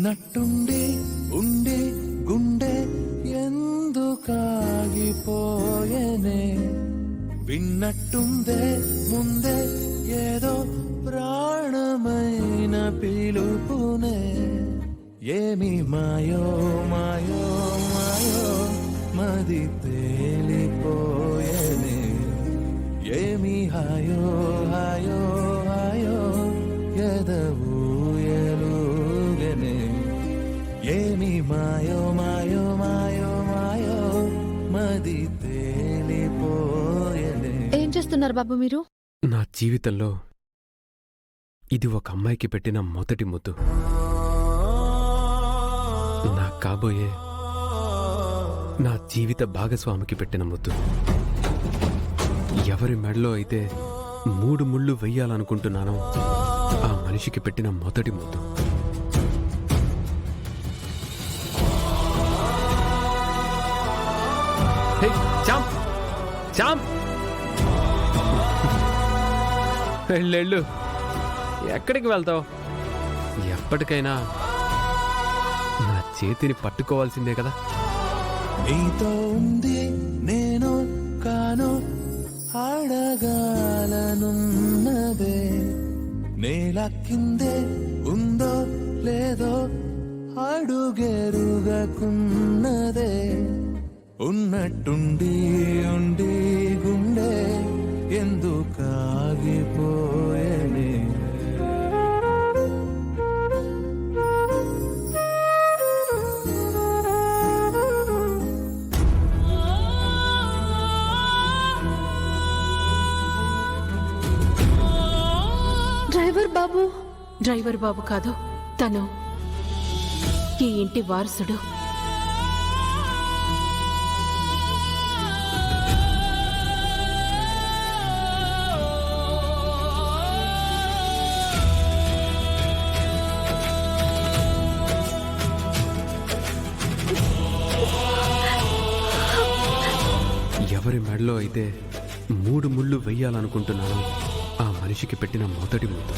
విన్నట్టుండి ఉండి గుండె ఎందుకాగిపోయనే, విన్నట్టుందే ముందే ఏదో ప్రాణమైన పిలుపునే, ఏమి మాయో మాయో మాయో మది తేలిపోయనే, ఏమి హాయో హాయో హాయో ఎదవూయలుగనే, ఏమి మాయో మాయో మాయో మాయో మది తేలిపోయనే. ఏం చేస్తున్నారు బాబు మీరు? నా జీవితంలో ఇది ఒక అమ్మాయికి పెట్టిన మొదటి ముద్దు. నా కాబోయే నా జీవిత భాగస్వామికి పెట్టిన ముద్దు. ఎవరి మెడలో అయితే 3 ముళ్ళు వెయ్యాలనుకుంటున్నానో ఆ మనిషికి పెట్టిన మొదటి ముద్దు. హే, చాంప్ చాంప్, వెళ్ళు. ఎక్కడికి వెళ్తావు? ఎప్పటికైనా నా చేతిని పట్టుకోవాల్సిందే కదా. నీతో ఉంది నేను కాను అడగాలనున్నదే, నేల కిందే ఉందో లేదో అడుగెరుగకున్నదే, ఉన్నట్టుండి ఉండి గుండె ఎందుకాగిపోయనే. డ్రైవర్ బాబు కాదు, తను ఈ ఇంటి వారసుడు. ఎవరి మెడలో అయితే 3 ముళ్ళు వెయ్యాలనుకుంటున్నానో ఆ మనిషికి పెట్టిన మొదటి ముద్దు.